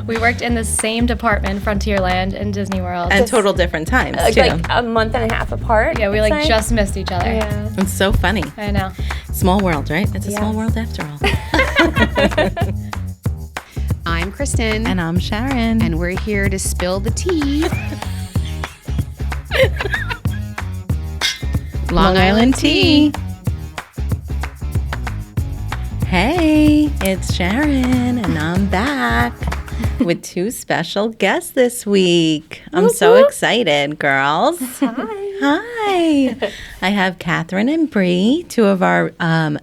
We worked in the same department, Frontierland in Disney World. And total different times, too. Like a month and a half apart. Yeah, we like just missed each other. Yeah. It's so funny. I know. Small world, right? It's a small world after all. I'm Kristen. And I'm Sharon. And we're here to spill the tea. Long Island tea. Hey, it's Sharon, and I'm back with two special guests this week. I'm so excited, girls. Hi. I have Katherine and Bree, two of our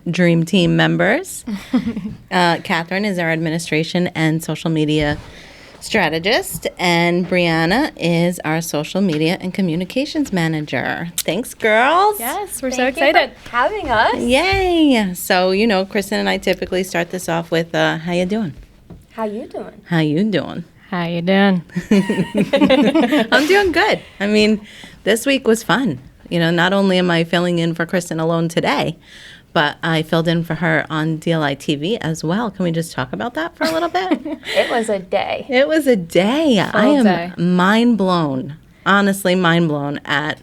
dream team members. Katherine is our administration and social media strategist, and Brianna is our social media and communications manager. Thanks, girls. Yes, we're so excited. For having us. Yay. So, you know, Kristen and I typically start this off with, how you doing? How you doing? How you doing? How you doing? I'm doing good. I mean, this week was fun. You know, not only am I filling in for Kristen alone today, but I filled in for her on DLI TV as well. Can we just talk about that for a little bit? It was a day. It was a day. I am day. mind blown, honestly mind blown at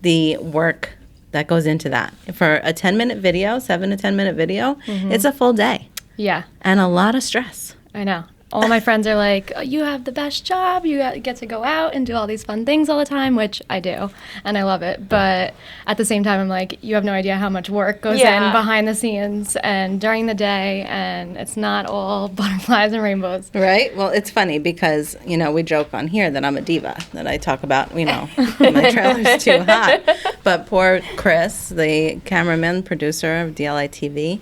the work that goes into that. For a 10-minute video, 7 to 10-minute video, it's a full day Yeah, and a lot of stress. I know. All my friends are like, oh, you have the best job. You get to go out and do all these fun things all the time, which I do, and I love it. But at the same time, I'm like, you have no idea how much work goes in behind the scenes and during the day, and it's not all butterflies and rainbows. Right? Well, it's funny because, you know, we joke on here that I'm a diva, that I talk about, you know, my trailer's too hot. But poor Chris, the cameraman, producer of DLI TV,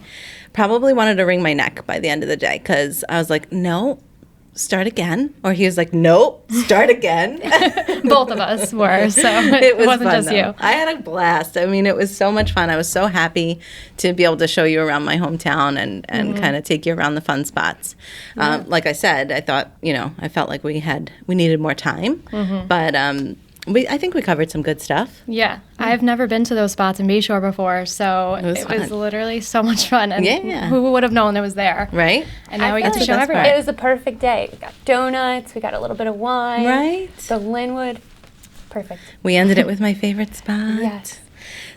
probably wanted to wring my neck by the end of the day because I was like, no, start again. Or he was like, nope, start again. Both of us were, so it wasn't fun, just though. you. I had a blast. I mean, it was so much fun. I was so happy to be able to show you around my hometown and kind of take you around the fun spots. Like I said, I thought, you know, I felt like we needed more time. But I think we covered some good stuff. Yeah, I've never been to those spots in Bayshore before, so it was literally so much fun. And who would have known it was there? Right? And now we get to show best everyone. part. It was the perfect day. We got donuts. We got a little bit of wine. Right? The Linwood. Perfect. We ended it with my favorite spot. Yes.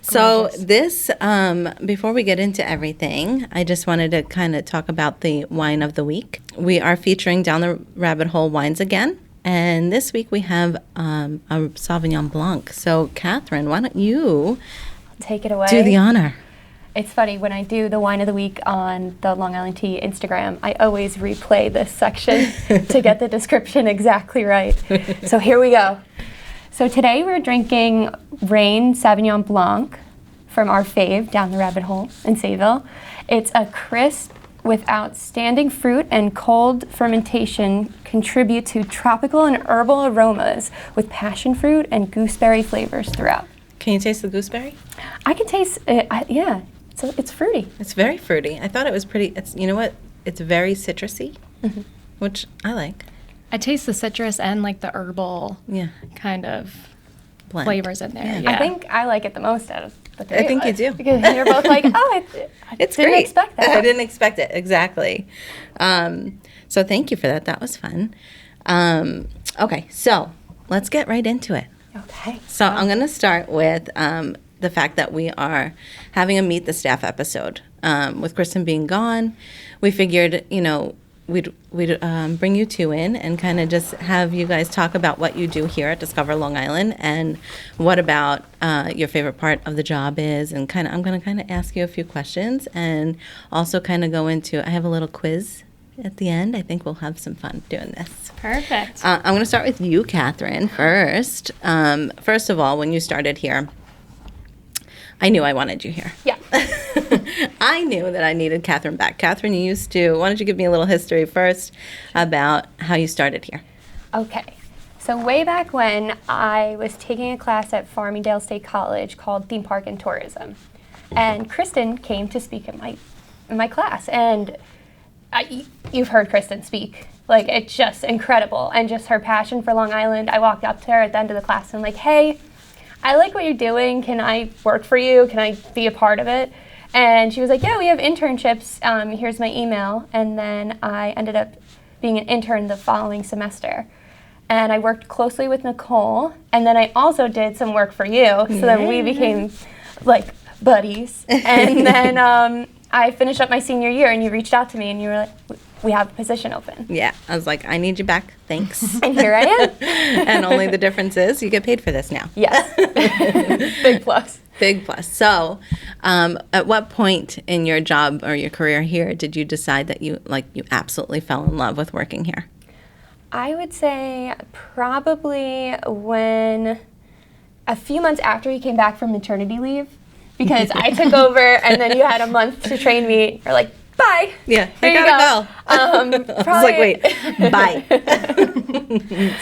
So this, before we get into everything, I just wanted to kind of talk about the wine of the week. We are featuring Down the Rabbit Hole wines again. And this week we have a Sauvignon Blanc. So, Katherine, why don't you Take it away. do the honor? It's funny, when I do the wine of the week on the Long Island Tea Instagram, I always replay this section to get the description exactly right. So here we go. So today we're drinking Rain Sauvignon Blanc from our fave, Down the Rabbit Hole in Sayville. It's a crisp with outstanding fruit and cold fermentation contribute to tropical and herbal aromas with passion fruit and gooseberry flavors throughout. Can you taste the gooseberry? I can taste it, yeah. So it's fruity. It's very fruity. I thought it was pretty, you know what? It's very citrusy, which I like. I taste the citrus and like the herbal kind of Blend. flavors in there. I think I like it the most out of the three I think of you us, do. because you're both like, oh, I It's didn't great. expect that. I didn't expect it, exactly. So thank you for that. That was fun. Okay, so let's get right into it. Okay. So I'm going to start with the fact that we are having a Meet the Staff episode. With Kristen being gone, we figured, you know, we'd bring you two in and kind of just have you guys talk about what you do here at Discover Long Island and what about your favorite part of the job is, and kind of I'm going to kind of ask you a few questions and also kind of go into, I have a little quiz at the end. I think we'll have some fun doing this. Perfect. I'm going to start with you, Katherine, first. First of all, when you started here, I knew I wanted you here. Yeah. I knew that I needed Katherine back. Katherine, you used to, why don't you give me a little history first about how you started here? Okay. So way back when, I was taking a class at Farmingdale State College called Theme Park and Tourism. And Kristen came to speak in my class. And you've heard Kristen speak. Like, it's just incredible. And just her passion for Long Island. I walked up to her at the end of the class and I'm like, hey, I like what you're doing. Can I work for you? Can I be a part of it? And she was like, yeah, we have internships. Here's my email. And then I ended up being an intern the following semester. And I worked closely with Nicole, and then I also did some work for you, so then we became like buddies. And then I finished up my senior year, and you reached out to me, and you were like, we have a position open. Yeah, I was like, I need you back, thanks. And here I am. And only the difference is you get paid for this now. Yes. Big plus. Big plus. So, at what point in your job or your career here did you decide that you absolutely fell in love with working here? I would say probably when a few months after you came back from maternity leave, because I took over and then you had a month to train me. You're like, bye. Yeah, Here I gotta go. I was like, wait, bye.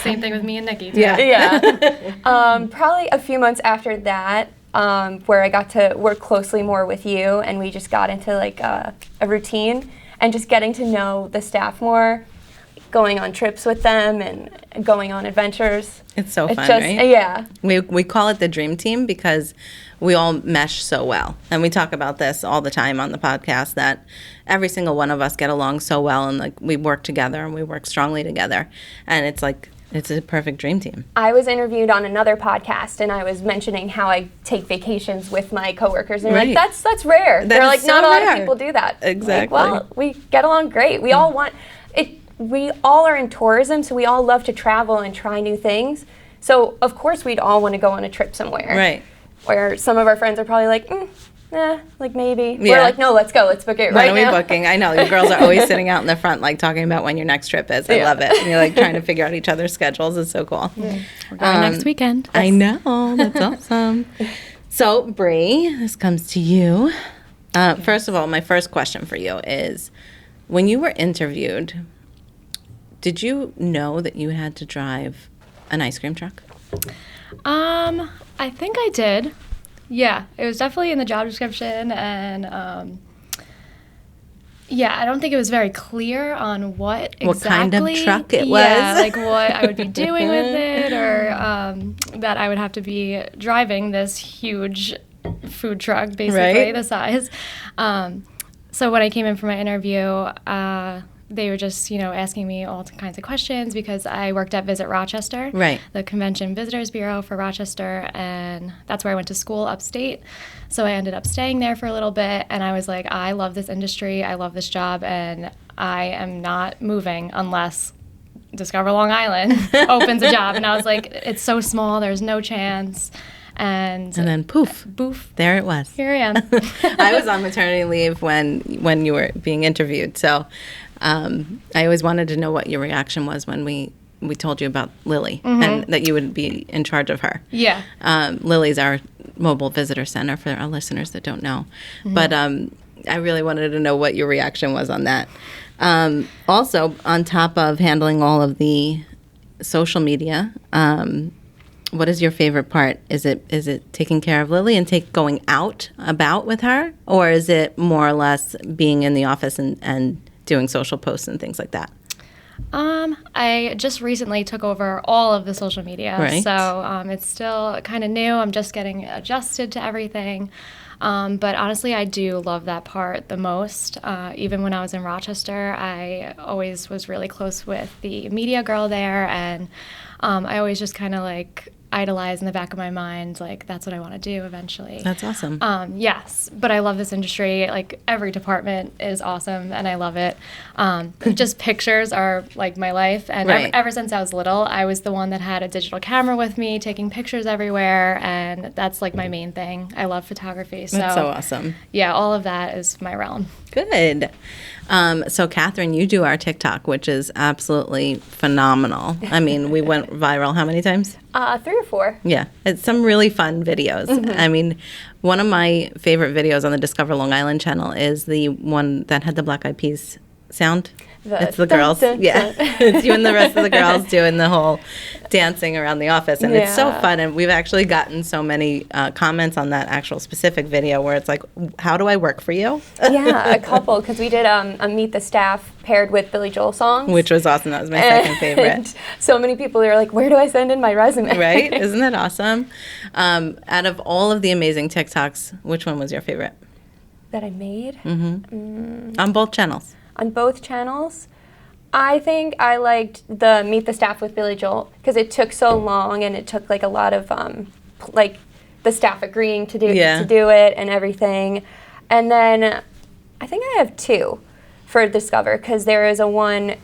Same thing with me and Nikki, too. Yeah. Probably a few months after that, where I got to work closely more with you, and we just got into like a routine and just getting to know the staff more, going on trips with them and going on adventures. It's so fun, right? Yeah. We call it the dream team because we all mesh so well. And we talk about this all the time on the podcast, that every single one of us get along so well, and like we work together and we work strongly together. And it's like, it's a perfect dream team. I was interviewed on another podcast, and I was mentioning how I take vacations with my coworkers, and they're like, that's rare. They're like, not a lot of people do that. Exactly. Like, well, we get along great. We all want it. We all are in tourism, so we all love to travel and try new things. So of course we'd all want to go on a trip somewhere. Right. Where some of our friends are probably like, like maybe. Yeah. We're like, no, let's go. Let's book it right now. When are we booking? I know. You girls are always sitting out in the front, like talking about when your next trip is. I love it. And you're like trying to figure out each other's schedules. It's so cool. Yeah. We're going next weekend. I know. That's awesome. So, Bree, this comes to you. First of all, my first question for you is, when you were interviewed, did you know that you had to drive an ice cream truck? I think I did. Yeah, it was definitely in the job description, and I don't think it was very clear on what kind of truck it was. Yeah, like what I would be doing with it, or that I would have to be driving this huge food truck, basically, the size. So when I came in for my interview, they were just, asking me all kinds of questions because I worked at Visit Rochester, the Convention Visitors Bureau for Rochester, and that's where I went to school upstate. So I ended up staying there for a little bit, and I was like, I love this industry, I love this job, and I am not moving unless Discover Long Island opens a job. And I was like, it's so small, there's no chance. And then poof, there it was. Here I am. I was on maternity leave when you were being interviewed, so I always wanted to know what your reaction was when we told you about Lily, and that you would be in charge of her. Yeah. Lily's our mobile visitor center for our listeners that don't know. But I really wanted to know what your reaction was on that. Also, on top of handling all of the social media, what is your favorite part? Is it taking care of Lily and going out about with her? Or is it more or less being in the office and doing social posts and things like that? I just recently took over all of the social media, so it's still kind of new. I'm just getting adjusted to everything. But honestly, I do love that part the most. Even when I was in Rochester, I always was really close with the media girl there, and I always just kind of like idolize in the back of my mind, like that's what I want to do eventually. That's awesome. Yes, but I love this industry. Like every department is awesome, and I love it. Just pictures are like my life, and ever since I was little, I was the one that had a digital camera with me, taking pictures everywhere, and that's like my main thing. I love photography. That's so awesome. Yeah, all of that is my realm. Good. So, Katherine, you do our TikTok, which is absolutely phenomenal. I mean, we went viral how many times? 3 or 4. Yeah, it's some really fun videos. I mean, one of my favorite videos on the Discover Long Island channel is the one that had the Black Eyed Peas sound. It's the girls. It's you and the rest of the girls doing the whole dancing around the office. And it's so fun. And we've actually gotten so many comments on that actual specific video where it's like, how do I work for you? Yeah, a couple. Because we did a Meet the Staff paired with Billy Joel songs. Which was awesome. That was my second favorite. So many people are like, where do I send in my resume? Right? Isn't that awesome? Out of all of the amazing TikToks, which one was your favorite? That I made? On both channels. On both channels, I think I liked the Meet the Staff with Billy Joel because it took so long and it took like a lot of like the staff agreeing to do it and everything. And then I think I have 2 for Discover because there is the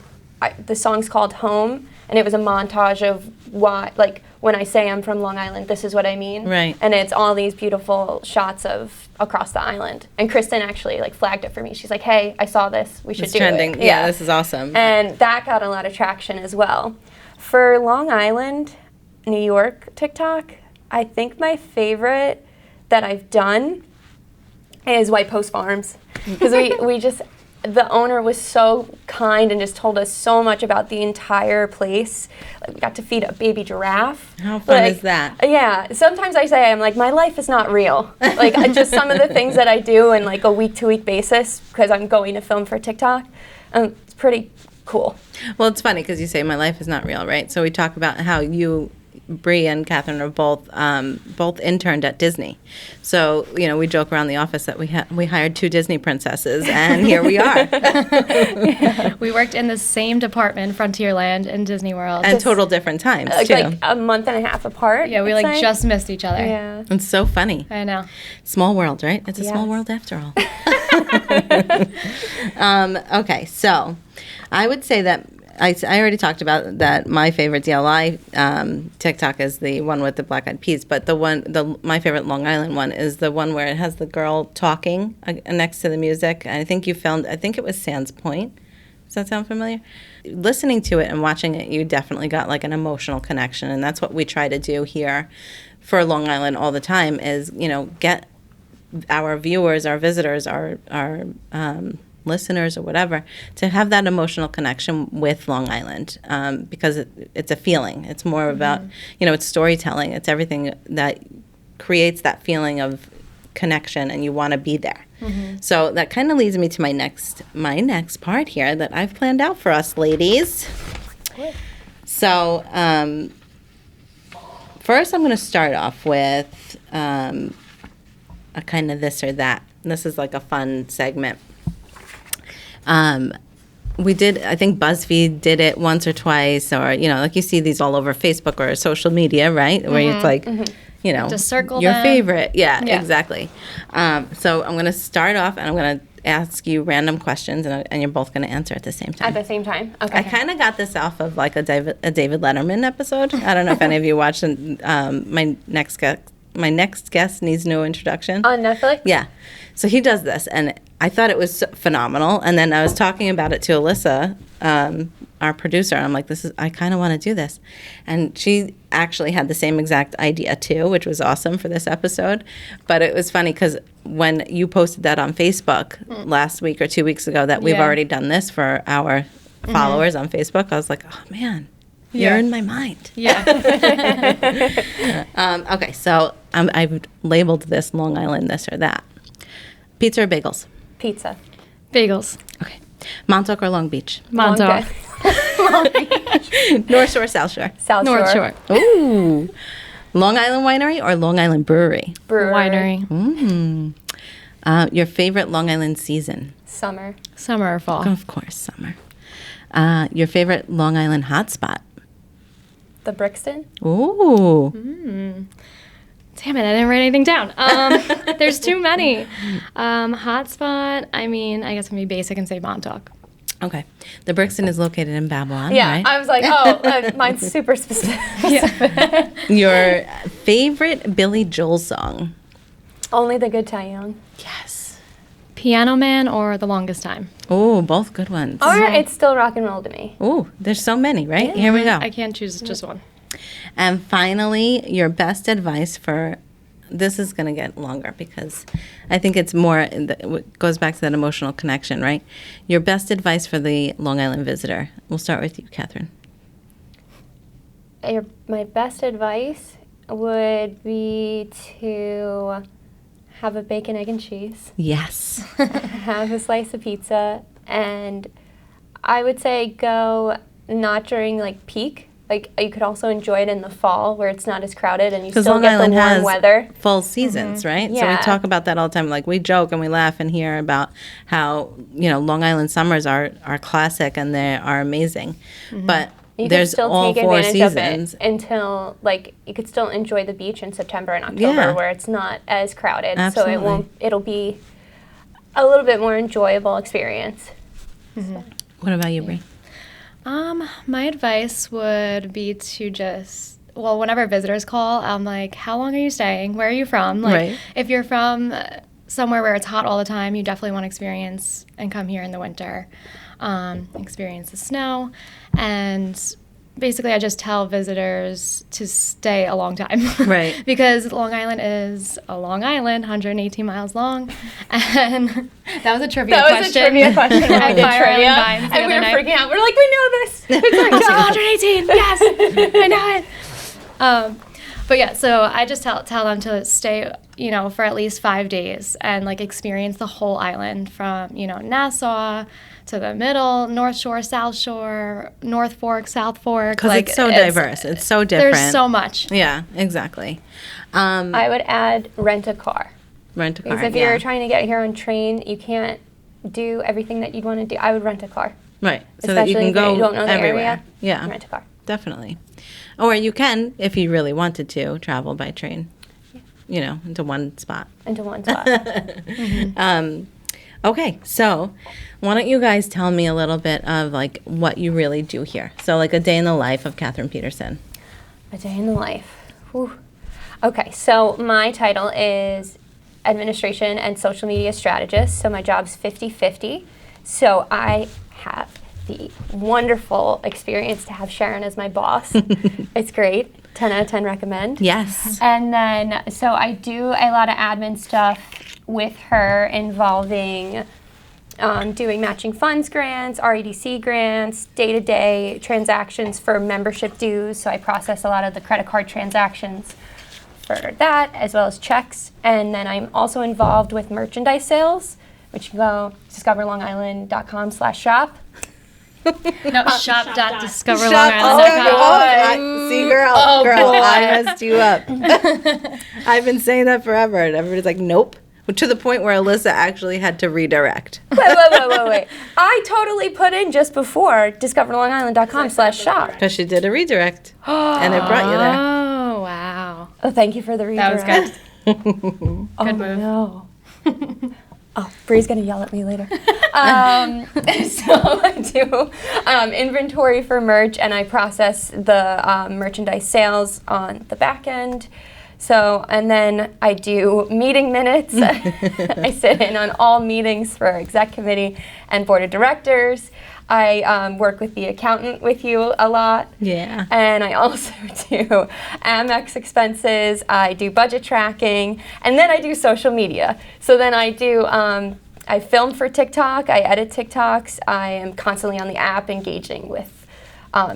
song's called Home, and it was a montage of like when I say I'm from Long Island, this is what I mean. Right. And it's all these beautiful shots of across the island. And Kristen actually like flagged it for me. She's like, hey, I saw this. We should do trending. it. Yeah, this is awesome. And that got a lot of traction as well. For Long Island, New York TikTok, I think my favorite that I've done is White Post Farms. Because we just, the owner was so kind and just told us so much about the entire place. Like, we got to feed a baby giraffe. How fun is that? Yeah. Sometimes I say, I'm like, my life is not real. Like, just some of the things that I do on like a week-to-week basis because I'm going to film for TikTok. It's pretty cool. Well, it's funny because you say my life is not real, right? So we talk about how you, Bri and Katherine are both interned at Disney. So, we joke around the office that we hired 2 Disney princesses, and here we are. We worked in the same department, Frontierland and Disney World. And total different times, too. Like a month and a half apart. Yeah, we just missed each other. Yeah. It's so funny. I know. Small world, right? It's a small world after all. Okay, so I would say that I already talked about that my favorite DLI TikTok is the one with the black eyed peas, but my favorite Long Island one is the one where it has the girl talking next to the music. I think it was Sands Point. Does that sound familiar? Listening to it and watching it, you definitely got like an emotional connection, and that's what we try to do here for Long Island all the time is, get our viewers, our visitors, our listeners or whatever, to have that emotional connection with Long Island because it's a feeling. It's more about, it's storytelling. It's everything that creates that feeling of connection and you want to be there. Mm-hmm. So that kind of leads me to my next part here that I've planned out for us ladies. So first I'm going to start off with a kind of this or that. This is like a fun segment. We did, I think BuzzFeed did it once or twice, or, like you see these all over Facebook or social media, right? Mm-hmm. Where it's like, just circle your them. favorite. Yeah, exactly. So I'm going to start off and I'm going to ask you random questions and you're both going to answer at the same time. At the same time? Okay. I kind of got this off of like a David Letterman episode. I don't know if any of you watched my next guest needs no introduction. On Netflix? Yeah. So he does this, and I thought it was phenomenal. And then I was talking about it to Alyssa, our producer. I'm like, I kind of want to do this. And she actually had the same exact idea too, which was awesome for this episode. But it was funny because when you posted that on Facebook last week or 2 weeks ago that we've already done this for our followers on Facebook, I was like, oh, man. You're in my mind. Yeah. Okay, so I've labeled this Long Island this or that. Pizza or bagels? Pizza. Bagels. Okay. Montauk or Long Beach? Montauk. Long Beach. North Shore, South Shore? South North Shore. Shore. Ooh. Long Island Winery or Long Island Brewery? Brewery. Winery. Your favorite Long Island season? Summer. Summer or fall? Of course, summer. Your favorite Long Island hotspot? The Brixton. Ooh. Damn it, I didn't write anything down. There's too many. Hotspot, I guess I'm going to be basic and say Montauk. Okay. The Brixton is located in Babylon, Yeah, right? I was like, mine's super specific. Your favorite Billy Joel song? Only the Good Die Young. Yes. Piano Man or The Longest Time? Oh, both good ones. Or It's Still Rock and Roll to Me. Oh, there's so many, right? Here we go. I can't choose just one. And finally, your best advice for, this is going to get longer because I think it's more, it goes back to that emotional connection, right? Your best advice for the Long Island visitor. We'll start with you, Katherine. My best advice would be to have a bacon, egg, and cheese. Yes. Have a slice of pizza. And I would say go not during peak. like you could also enjoy it in the fall where it's not as crowded and you still Long get Island the warm has weather. full seasons, right? So we Yeah. talk about that all the time. Like we joke and we laugh and hear about how, Long Island summers are classic and they are amazing. But You there's could still all take four advantage seasons. of it until, like, you could still enjoy the beach in September and October Yeah. where it's not as crowded. Absolutely. So it'll be a little bit more enjoyable experience. What about you, Brie? My advice would be to just, well, whenever visitors call, I'm like, how long are you staying? Where are you from? Like, Right. if you're from somewhere where it's hot all the time, you definitely want to experience and come here in the winter, experience the snow. And basically, I just tell visitors to stay a long time. Right. Because Long Island is a long island, 118 miles long. And that was a trivia That was question. a trivia question when we at did Fire trivia. Island Vines the And we other were night. freaking out. We're like, we know this. It's I was like, 118, yes, I know it. But yeah, so I just tell them to stay, for at least 5 days and like experience the whole island from, Nassau to the middle, North Shore, South Shore, North Fork, South Fork. Because like, it's so diverse. It's so different. There's so much. Yeah, exactly. I would add rent a car. Rent a car. Because if you're trying to get here on train, you can't do everything that you'd want to do. I would rent a car. Right. So that you Especially can if go you don't know the everywhere. area. Yeah. Rent a car. Definitely. Or you can, if you really wanted to, travel by train, into one spot. Into one spot. Okay, so why don't you guys tell me a little bit of like what you really do here? So like a day in the life of Katherine Peterson. A day in the life. Whew. Okay, so my title is Administration and Social Media Strategist. So my job's 50-50. So I have the wonderful experience to have Sharon as my boss. It's great. 10 out of 10 recommend. Yes. And then, so I do a lot of admin stuff with her involving doing matching funds grants, REDC grants, day-to-day transactions for membership dues. So I process a lot of the credit card transactions for that, as well as checks. And then I'm also involved with merchandise sales, which you can go discoverlongisland.com/shop. No, shop.discoverlongisland.com. See, girl, I messed you up. I've been saying that forever, and everybody's like, nope. To the point where Alyssa actually had to redirect. Wait. I totally put in just before discoverlongisland.com/shop. Because she did a redirect, and it brought you there. Oh, wow. Oh, thank you for the That redirect. was good. Good move. No. Oh, Bree's gonna yell at me later. So I do inventory for merch, and I process the merchandise sales on the back end. So, and then I do meeting minutes. I sit in on all meetings for exec committee and board of directors. I work with the accountant with you a lot. Yeah. And I also do Amex expenses. I do budget tracking. And then I do social media. So then I do, I film for TikTok. I edit TikToks. I am constantly on the app engaging with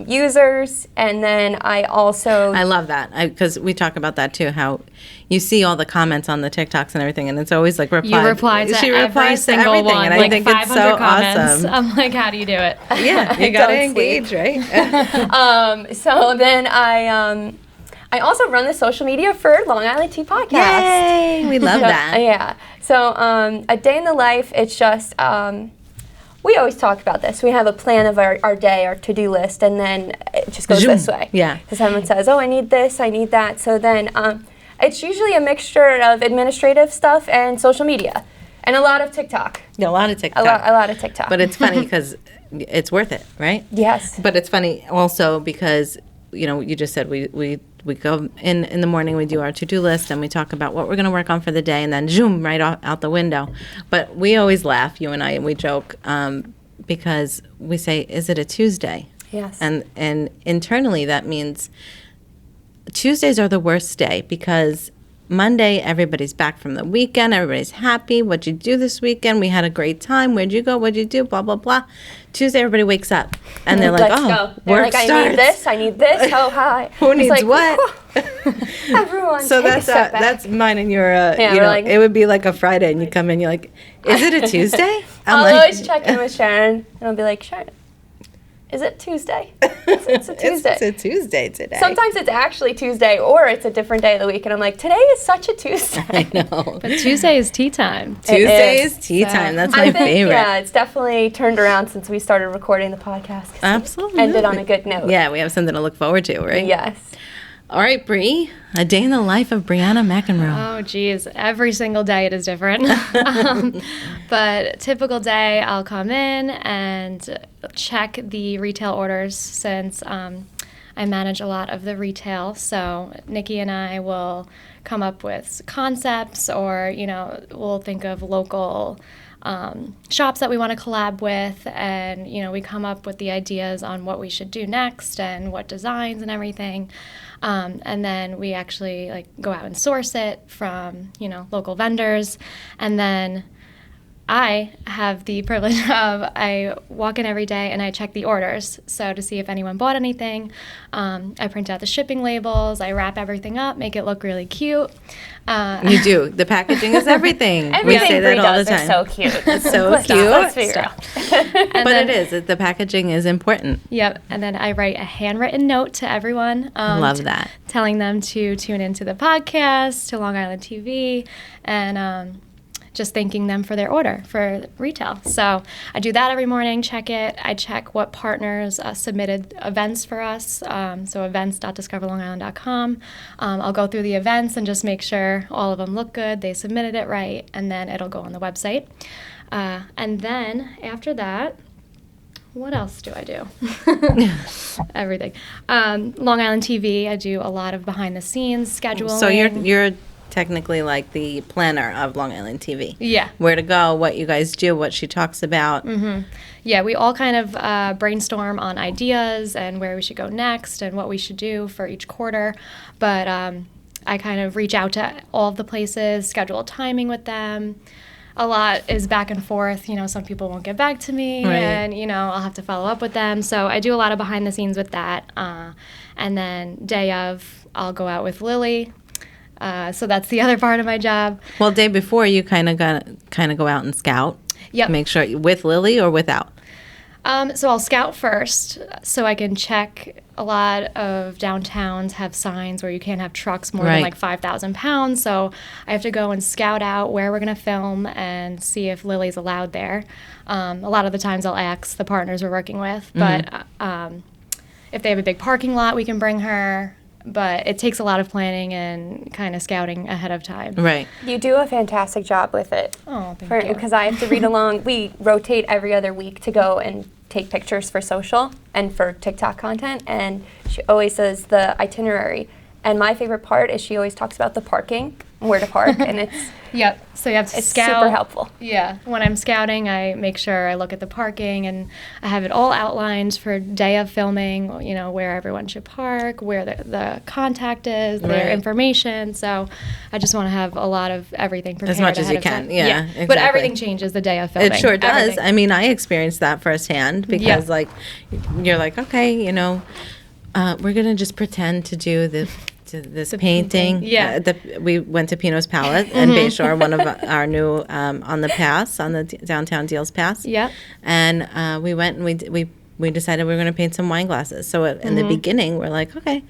users. And then I also... I love that because we talk about that too, how you see all the comments on the TikToks and everything, and it's always like reply. You reply to she every replies to single everything, one, and I like think 500 it's so comments. awesome. I'm like, how do you do it? Yeah, you gotta Don't sleep. engage, right? So then I also run the social media for Long Island Tea Podcast. Yay! We love that. Yeah. So a day in the life, it's just, we always talk about this. We have a plan of our day, our to-do list, and then it just goes this way. Yeah. So someone says, oh, I need this, I need that. So then it's usually a mixture of administrative stuff and social media. And a lot of TikTok. Yeah, a lot of TikTok. A lot of TikTok. But it's funny because it's worth it, right? Yes. But it's funny also because, you just said we go in the morning, we do our to-do list, and we talk about what we're going to work on for the day, and then zoom right out the window. But we always laugh, you and I, and we joke because we say, is it a Tuesday? Yes. And internally that means Tuesdays are the worst day because Monday, everybody's back from the weekend. Everybody's happy. What'd you do this weekend? We had a great time. Where'd you go? What'd you do? Blah, blah, blah. Tuesday, everybody wakes up. And they're like, Let's oh, go. They're work like, starts. I need this. Oh, hi. Who It's needs like, what? Everyone, So take a step back. that's mine and your, we're like- it would be like a Friday and you come in, you're like, is it a Tuesday? I'll I'm always check in with Sharon, and I'll be like, Sharon, Is it Tuesday? It's a Tuesday. It's a Tuesday today. Sometimes it's actually Tuesday or it's a different day of the week. And I'm like, today is such a Tuesday. I know. But Tuesday is tea time. Tuesday is tea time. That's my favorite. Yeah, it's definitely turned around since we started recording the podcast. Absolutely. Ended on a good note. Yeah, we have something to look forward to, right? Yes. All right, Bree. A day in the life of Brianna McEnroe. Oh, geez. Every single day it is different. But typical day, I'll come in and check the retail orders since I manage a lot of the retail. So Nikki and I will come up with concepts or, we'll think of local shops that we want to collab with, and we come up with the ideas on what we should do next and what designs and everything, and then we actually go out and source it from local vendors, and then I have the privilege of I walk in every day and I check the orders, so to see if anyone bought anything. I print out the shipping labels, I wrap everything up, make it look really cute. You do. The packaging is everything. Everything we say Brie that all the does time. is so cute. It's so cute. Let's be real. But it is. The packaging is important. Yep. And then I write a handwritten note to everyone. Love that. Telling them to tune into the podcast, to Long Island TV, and just thanking them for their order for retail. So I do that every morning, check it. I check what partners submitted events for us, so events.discoverlongisland.com. I'll go through the events and just make sure all of them look good, they submitted it right, and then it'll go on the website. And then after that, what else do I do? Everything. Long Island TV, I do a lot of behind the scenes scheduling. So you're technically like the planner of Long Island TV. Yeah. Where to go, what you guys do, what she talks about. Mm-hmm. Yeah, we all kind of brainstorm on ideas and where we should go next and what we should do for each quarter. But I kind of reach out to all of the places, schedule timing with them. A lot is back and forth. Some people won't get back to me, right. And, I'll have to follow up with them. So I do a lot of behind the scenes with that. And then day of, I'll go out with Lily. So that's the other part of my job. Well, day before you kind of go out and scout. Yep. Make sure with Lily or without. So I'll scout first, so I can check. A lot of downtowns have signs where you can't have trucks more than 5,000 pounds. So I have to go and scout out where we're going to film and see if Lily's allowed there. A lot of the times I'll ask the partners we're working with, but if they have a big parking lot, we can bring her. But it takes a lot of planning and kind of scouting ahead of time. Right. You do a fantastic job with it. Oh, thank you. Because I have to read along. We rotate every other week to go and take pictures for social and for TikTok content. And she always says the itinerary. And my favorite part is she always talks about the parking, where to park. And it's Yep. So you have to it's scout. super helpful. Yeah. When I'm scouting, I make sure I look at the parking and I have it all outlined for day of filming, where everyone should park, where the contact is, their information. So I just want to have a lot lot of everything prepared as much as you ahead of can. time. Yeah, exactly. But everything changes the day of filming. It sure does. Everything. I mean, I experienced that firsthand because, you're like, okay, we're gonna just pretend to do this painting. Yeah. We went to Pino's Palette in Bayshore, one of our new on the downtown Deals Pass. Yep. And we went and we decided we were going to paint some wine glasses. So in the beginning, we're like, okay,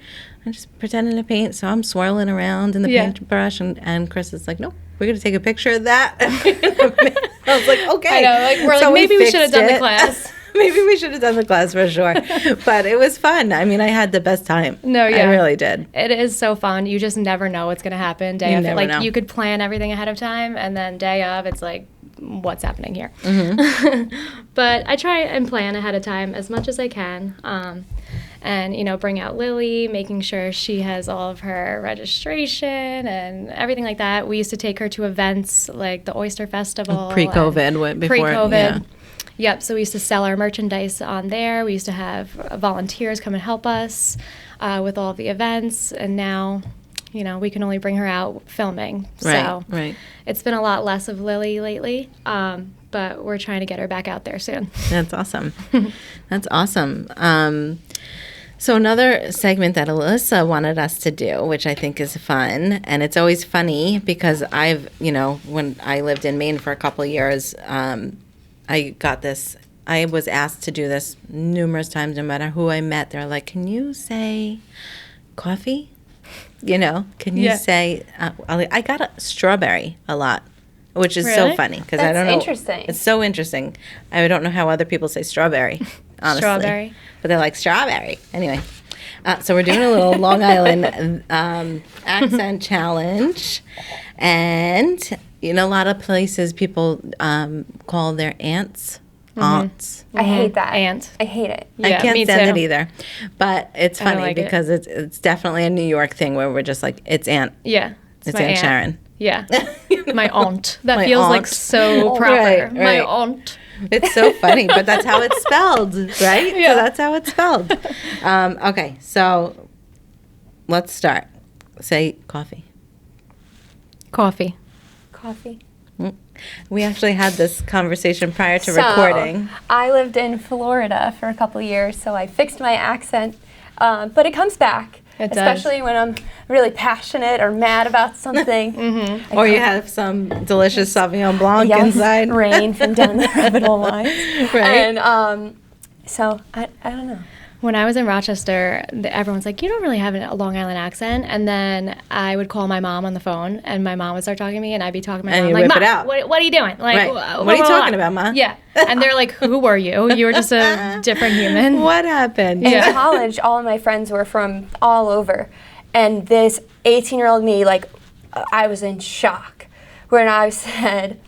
I'm just pretending to paint. So I'm swirling around in the paintbrush, and Chris is like, no, we're going to take a picture of that. I was like, okay. I know, we're maybe we should have done the class. Maybe we should have done the class for sure. But it was fun. I mean, I had the best time. No, yeah. I really did. It is so fun. You just never know what's going to happen. You never know. You could plan everything ahead of time, and then day of, it's like, what's happening here? Mm-hmm. But I try and plan ahead of time as much as I can. And, bring out Lily, making sure she has all of her registration and everything like that. We used to take her to events like the Oyster Festival. Pre-COVID. Pre-COVID. Yeah. Yep, so we used to sell our merchandise on there. We used to have volunteers come and help us with all the events. And now, we can only bring her out filming. So Right. It's been a lot less of Lily lately, but we're trying to get her back out there soon. That's awesome. That's awesome. So another segment that Alyssa wanted us to do, which I think is fun, and it's always funny because when I lived in Maine for a couple of years, I got this I was asked to do this numerous times, no matter who I met. They're like, can you say coffee? Can you say, I got a strawberry a lot, which is so funny because I don't know. Interesting. It's so interesting. I don't know how other people say strawberry, honestly. Strawberry. But they're like, strawberry. Anyway, so we're doing a little Long Island accent challenge. And a lot of places people call their aunts. Aunts. I hate that. Aunt. I hate it. I Yeah, can't me stand too. it either. But it's funny like it. because it's definitely a New York thing where we're just like, it's Aunt. Yeah. It's my Aunt Sharon. Yeah. My aunt. That My feels aunt. like so proper. Right, My right. aunt. It's so funny, but that's how it's spelled, right? Yeah. So that's how it's spelled. Okay, so let's start. Say coffee. Coffee. Coffee. We actually had this conversation prior to recording. I lived in Florida for a couple years, so I fixed my accent, but it comes back. It does. Especially when I'm really passionate or mad about something. Or you have some delicious Sauvignon Blanc Yes, inside. rain from down the rabbit hole line. Right. And so I don't know. When I was in Rochester, everyone's like, you don't really have a Long Island accent. And then I would call my mom on the phone, and my mom would start talking to me, and I'd be talking to my And mom you like, whip "Mom, it out." what are you doing? Like, Right. What are you talking about, Ma? Yeah. And they're like, who were you? You were just a different human. What happened? In Yeah. college, all of my friends were from all over. And this 18-year-old me, I was in shock when I said,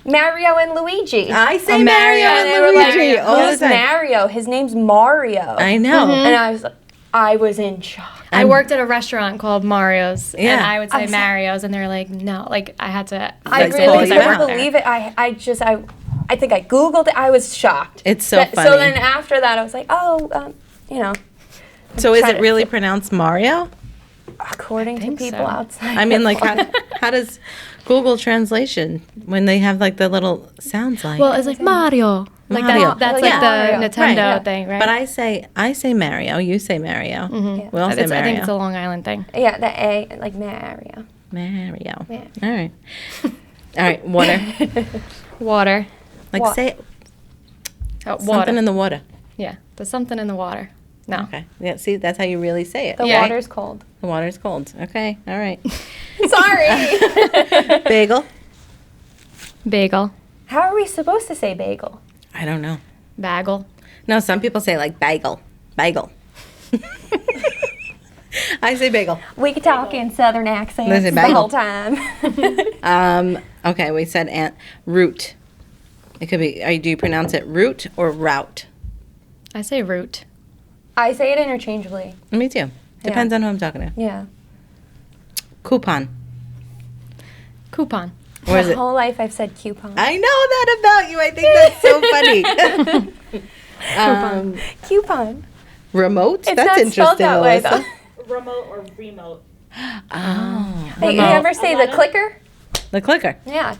Mario and Luigi. I say Mario Mario and they and were like, Luigi all the who's time. Mario? His name's Mario. I know. And I was in shock. I worked at a restaurant called Mario's, Yeah. and I would say I'm so- Mario's, and they're like, no. Like, I had to. I Like, really call you couldn't out. believe it. I think I Googled it. I was shocked. It's so funny. So then after that, I was like, So is trying it to really fit- pronounced Mario? according to think people so. outside. I mean, like, how does Google translation when they have like the little sounds like? Well, it's like Mario. Like Mario. that's Like like Mario. the Nintendo Right. thing, right? But I say Mario. You say Mario. Mm-hmm. We all say I think Mario. it's a Long Island thing. Yeah, the A, like Mario. Mario. Yeah. All right. All right. Water. Water. Like Wa- say Oh, water. something in the water. Yeah, there's something in the water. No. Okay. Yeah. See, that's how you really say it. The Yeah. water's cold. The water's cold. Okay. All right. Sorry. Bagel. Bagel. How are we supposed to say bagel? I don't know. Bagel. No, some people say like bagel. Bagel. I say bagel. We could talk in southern accents Listen, the bagel. whole time. Okay, we said root. It could be, do you pronounce it root or route? I say root. I say it interchangeably. Me too. Depends on who I'm talking to. Yeah. Coupon. Coupon. Or is My it? whole life I've said coupon. I know that about you. I think that's so funny. Coupon. Remote? It's That's not interesting, spelled that way, Melissa. Remote or remote. Oh. Hey, you ever say the clicker? The clicker. Yeah.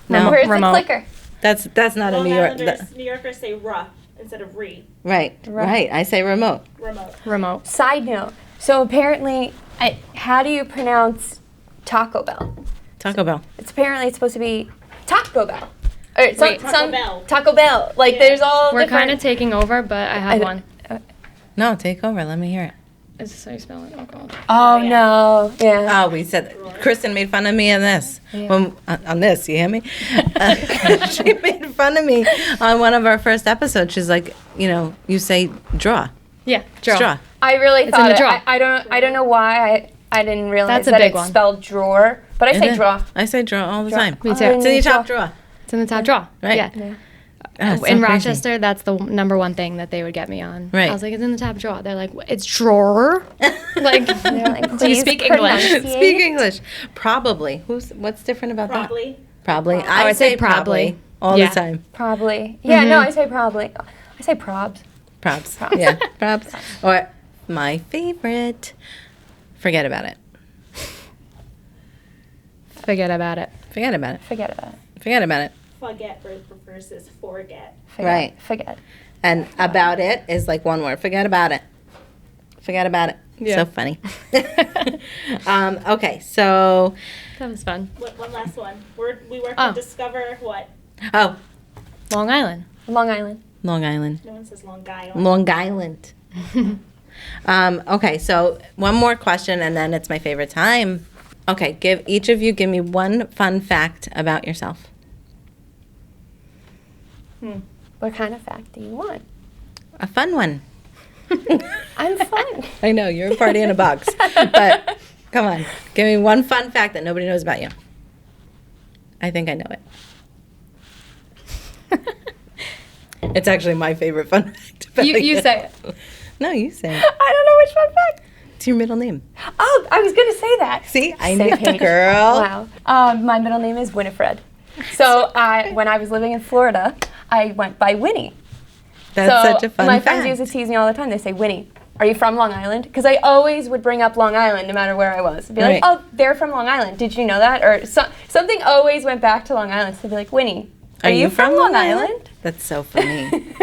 No. Where's Remote. the clicker? That's not a Long New York. Islanders, New Yorkers say "ruh" instead of "re." Right. I say remote. Remote. Remote. Side note. So apparently, how do you pronounce Taco Bell? Taco Bell. It's supposed to be Taco Bell. Or Taco Bell. Taco Bell. Like there's all We're different. kind of taking over, but I have one. No, take over. Let me hear it. Is this how you spell it? Oh, God. Oh no. Yeah. Oh, we said Kristen made fun of me on this. When, on this, you hear me? She made fun of me on one of our first episodes. She's like, you say draw. Yeah, draw. Straw. I really It's thought in the drawer. I don't know why I didn't realize That's a that big it's one. spelled drawer, but I Is say it? draw. I say draw all the time. Me too. It's in your top Draw. drawer. It's in the top drawer. Right. Yeah. Oh, it's so In crazy. Rochester, that's the number one thing that they would get me on. Right. I was like, it's in the top drawer. They're like, it's drawer? Like, They're like, do you "Please speak English? pronunciate." Speak English. Probably. What's different about Probably. that? Probably. I say probably. all Yeah. the time. Probably. Yeah. No, I say probably. I say probs. Props. Yeah. Props. Or my favorite. Forget about it. forget about it. Forget about it. Forget about it. Forget about it. Forget versus forget. Forget. Right. Forget. And about it is like one word. Forget about it. Forget about it. Yeah. So funny. Okay, so That was fun. One last one. We work Oh. to discover what? oh, Long Island. Long Island. Long Island. No one says Long Island. Long Island. Okay, so one more question, and then it's my favorite time. Okay, each of you give me one fun fact about yourself. What kind of fact do you want? A fun one. I'm fun. I know, you're a party in a box. But come on, give me one fun fact that nobody knows about you. I think I know it. It's actually my favorite fun fact about You say it. No, you say it. I don't know which fun fact. It's your middle name. Oh, I was going to say that. See, I Same knew, page. girl. Wow. My middle name is Winifred. So when I was living in Florida, I went by Winnie. That's such a fun my fact. friends used to tease me all the time. They say, Winnie, are you from Long Island? Because I always would bring up Long Island no matter where I was. I'd be like, Right. oh, they're from Long Island. Did you know that? Or something always went back to Long Island. So they'd be like, Winnie, are you from Long Island? That's so funny.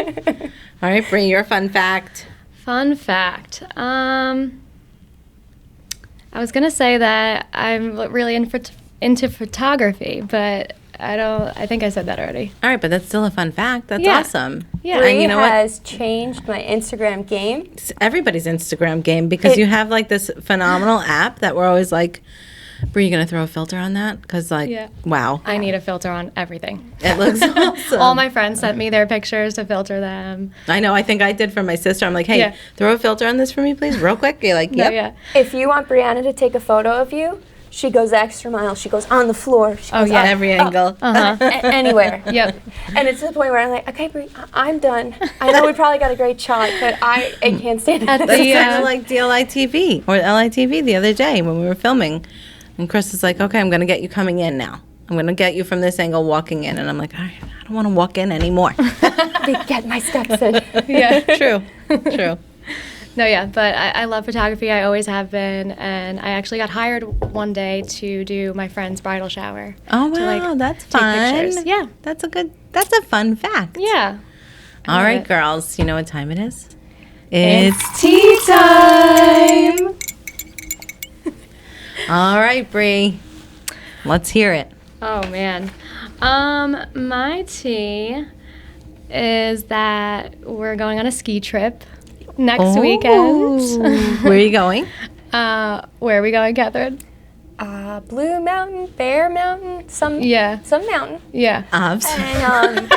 All right, Brie, your fun fact. Fun fact. I was gonna say that I'm really into photography, but I think I said that already. All right, but that's still a fun fact. That's Yeah. awesome. Yeah. Brie And you know what? has changed my Instagram game. It's everybody's Instagram game because you have like this phenomenal app that we're always like, Brie, you gonna throw a filter on that? Because like, Yeah. wow, I need a filter on everything. it looks awesome. All my friends sent me their pictures to filter them. I know. I think I did for my sister. I'm like, hey, Yeah. throw a filter on this for me, please, real quick. You're like, yep. Yeah. If you want Brianna to take a photo of you, she goes the extra mile. She goes on the floor. She goes yeah. up, Every angle. anywhere. Yep. And it's to the point where I'm like, okay, Brie, I'm done. I know we probably got a great shot, but I can't stand it. At That's the, kind of like DLITV or LITV the other day when we were filming. And Chris is like, okay, I'm going to get you coming in now. I'm going to get you from this angle walking in. And I'm like, all right, I don't want to walk in anymore. Get my steps in. Yeah. True. No, yeah, but I love photography. I always have been, and I actually got hired one day to do my friend's bridal shower. Oh, To, wow, that's take fun. pictures. Yeah. That's a fun fact. Yeah. All love right, it. girls, you know what time it is? It's tea time. all right, Brie. Let's hear it. Oh man. My tea is that we're going on a ski trip next weekend. Where are you going? Where are we going, Katherine? Blue Mountain, Bear Mountain, some mountain. Yeah. And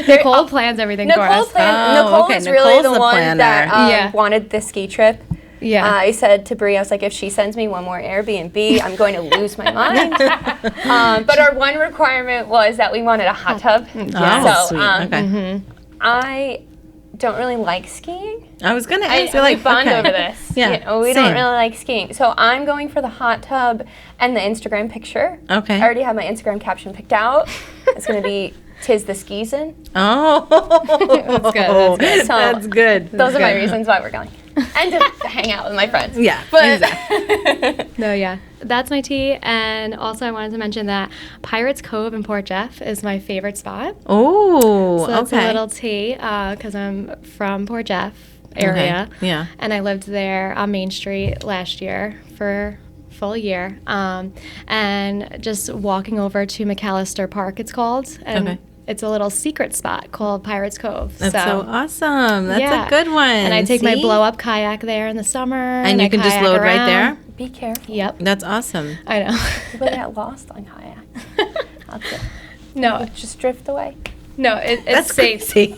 Nicole plans everything for us. Nicole okay, is really Nicole's the the one planner. that Yeah. wanted the ski trip. Yeah. I said to Brie, I was like, if she sends me one more Airbnb, I'm going to lose my mind. But our one requirement was that we wanted a hot tub. Oh, So sweet. Okay. I don't really like skiing. I was going to I ask you, like, we bond okay. over this. Yeah, You know, we same. don't really like skiing. So I'm going for the hot tub and the Instagram picture. Okay. I already have my Instagram caption picked out. It's going to be, "Tis the skiesin." Oh, That's good. So That's good. Those are my reasons why we're going. And to hang out with my friends. Yeah, But exactly. No, yeah. That's my tea. And also I wanted to mention that Pirates Cove in Port Jeff is my favorite spot. Oh, So that's okay. a little tea because I'm from Port Jeff area. Okay, yeah. And I lived there on Main Street last year for a full year. And just walking over to McAllister Park, it's called. And Okay. it's a little secret spot called Pirates Cove. That's so awesome. That's a good one. And I take my See? blow-up kayak there in the summer. And you I can just kayak load right around. there? be careful. Yep. That's awesome. I know. People get lost on kayak. No, Just drift away. no, it's That's safe. crazy.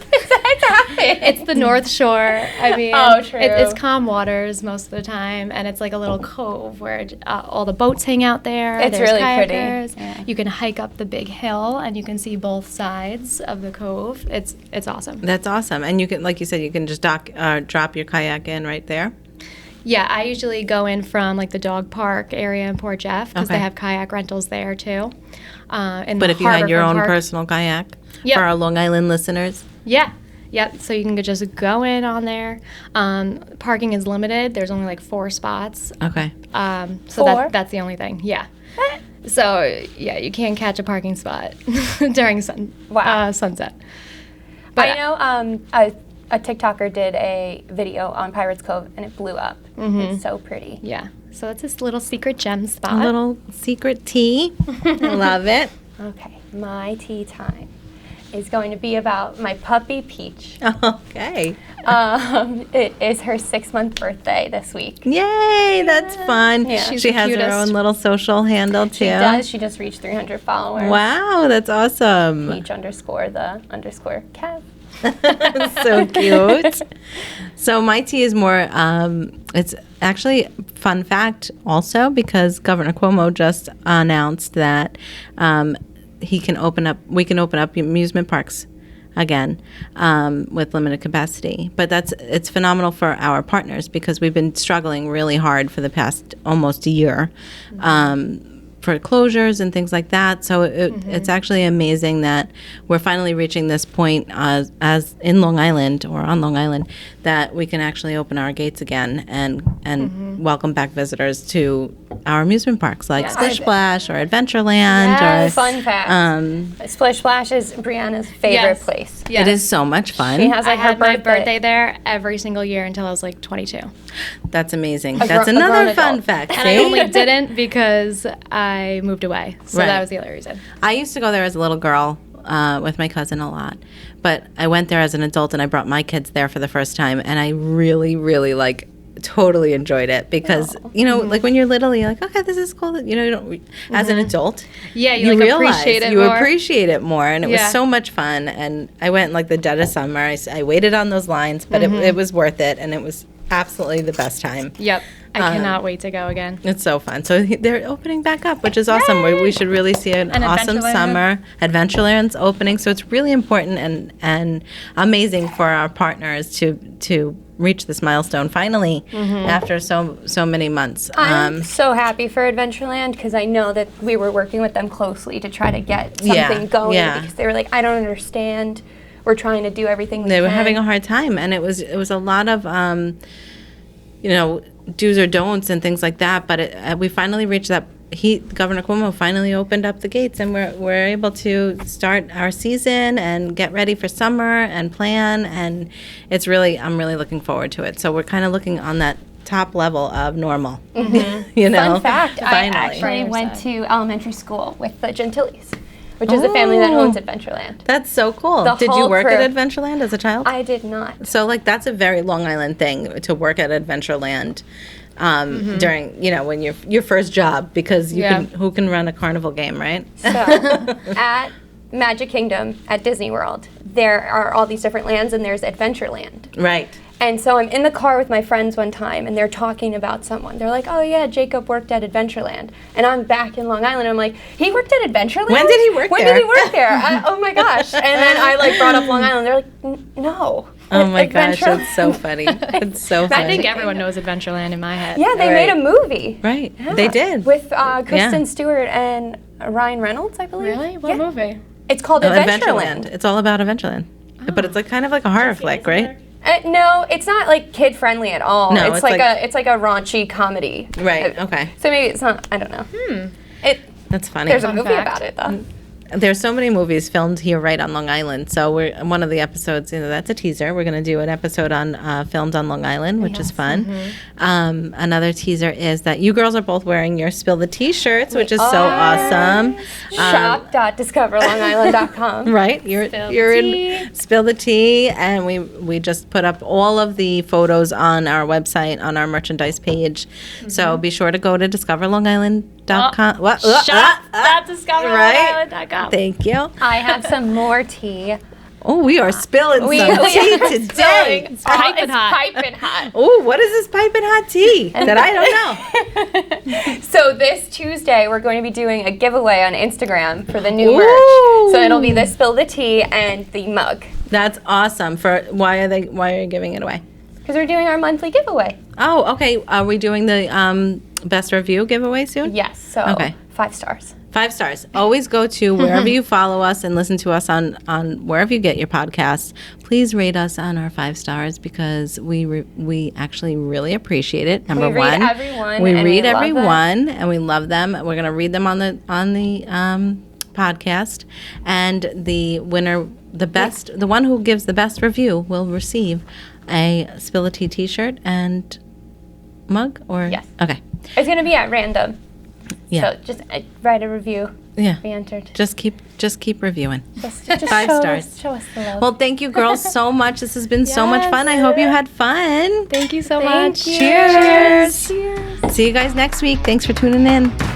It's the North Shore. I mean, Oh, true. It's calm waters most of the time, and it's like a little cove where all the boats hang out there. It's There's really pretty. kayakers. Yeah. You can hike up the big hill, and you can see both sides of the cove. It's awesome. That's awesome. And you can, like you said, you can just drop your kayak in right there. Yeah, I usually go in from like the dog park area in Port Jeff because Okay. they have kayak rentals there too. But if you had your own personal kayak Yep. for our Long Island listeners. Yeah. Yep. So you can just go in on there. Parking is limited. There's only like 4 spots. Okay. So 4? that's the only thing. Yeah. So yeah, you can't catch a parking spot during sunset. But I know a TikToker did a video on Pirates Cove and it blew up. It's so pretty. yeah. So it's this little secret gem spot. A little secret tea. I love it. Okay, my tea time is going to be about my puppy Peach. Okay. It is her 6-month birthday this week. Yay, that's fun. Yeah. She's She the has her cutest. own little social handle, too. She does. She just reached 300 followers. Wow, that's awesome. Peach _ Kev. So cute. So my tea is more, it's actually fun fact also because Governor Cuomo just announced that we can open up amusement parks again with limited capacity. But it's phenomenal for our partners because we've been struggling really hard for the past almost a year. For closures and things like that. So it's actually amazing that we're finally reaching this point as in Long Island or on Long Island that we can actually open our gates again and welcome back visitors to our amusement parks like Splish Splash or Adventureland. Yes. Or Fun fact. Splish Splash is Brianna's favorite place. It is so much fun. She has I like her had my birthday there every single year until I was like 22. That's amazing. A That's grown another fun adult. fact. And I see? only didn't because I moved away. So Right. that was the other reason. I used to go there as a little girl with my cousin a lot. But I went there as an adult and I brought my kids there for the first time. And I really, really totally enjoyed it because, like when you're little, you're like, okay, this is cool. You don't, as an adult, Yeah, you like realize appreciate it you more. appreciate it more. And it was Yeah. so much fun. And I went like the dead of summer. I waited on those lines, but it was worth it. And it was absolutely the best time. Yep. I cannot wait to go again. It's so fun. So they're opening back up, which is awesome. We should really see an And awesome Adventureland. summer. Adventureland's opening, so it's really important and amazing for our partners to reach this milestone finally after so many months. I'm so happy for Adventureland because I know that we were working with them closely to try to get something going because they were like, I don't understand. We're trying to do everything we They can. were having a hard time, and it was a lot of do's or don'ts and things like that. But we finally reached that. Governor Cuomo finally opened up the gates, and we're able to start our season and get ready for summer and plan. And I'm really looking forward to it. So we're kind of looking on that top level of normal. Fun fact, I finally. actually went to elementary school with the Gentiles, which is a family that owns Adventureland. That's so cool. The Did you whole work crew. at Adventureland as a child? I did not. So that's a very Long Island thing to work at Adventureland during when your first job because who can run a carnival game, right? So at Magic Kingdom at Disney World, there are all these different lands and there's Adventureland. Right. And so I'm in the car with my friends one time, and they're talking about someone. They're like, oh, yeah, Jacob worked at Adventureland. And I'm back in Long Island. I'm like, he worked at Adventureland? When did he work When there? did he work there? Oh, my gosh. And then I, brought up Long Island. They're like, no. Oh, my gosh. Adventureland." It's so funny. It's so funny. I think everyone knows Adventureland in my head. Yeah, they made a movie. Right. Yeah. They did. With Kristen Stewart and Ryan Reynolds, I believe. Really? What movie? It's called Adventureland. It's all about Adventureland. But it's kind of like a horror flick, right? No, it's not kid friendly at all. No, it's like a raunchy comedy. Right. Okay. So maybe it's not. I don't know. That's funny. There's a Fun movie fact. about it though. There's so many movies filmed here right on Long Island. So we're one of the episodes, that's a teaser. We're going to do an episode on filmed on Long Island, which is fun. Another teaser is that you girls are both wearing your Spill the Tea shirts, which is so awesome. Shop.discoverlongisland.com. Right, you're in Spill the Tea, and we just put up all of the photos on our website on our merchandise page. So be sure to go to discoverlongisland.com. Shop.discoverlongisland.com. Thank you. I have some more tea. Oh, we are spilling some tea today. It's piping hot. Piping hot. Oh, what is this piping hot tea that I don't know? So this Tuesday we're going to be doing a giveaway on Instagram for the new Ooh. merch. So it'll be the Spill the Tea and the mug. That's awesome. Why are you giving it away? Because we're doing our monthly giveaway. Oh, okay. Are we doing the best review giveaway soon? Yes. So Okay. 5 stars. 5 stars. Always go to wherever you follow us and listen to us on wherever you get your podcasts. Please rate us on our 5 stars because we actually really appreciate it. Number We one, read everyone. we and read love them. everyone and we love them. We're going to read them on the podcast, and the winner, the one who gives the best review will receive a Spill a Tea t-shirt and mug. Or Yes. Okay. It's going to be at random. Yeah. So just write a review Yeah. We entered. Just keep reviewing. Just 5 stars. Show us the love. Well, thank you girls so much. This has been so much fun. I hope you had fun. Thank you so Thank much. you. Cheers. Cheers. See you guys next week. Thanks for tuning in.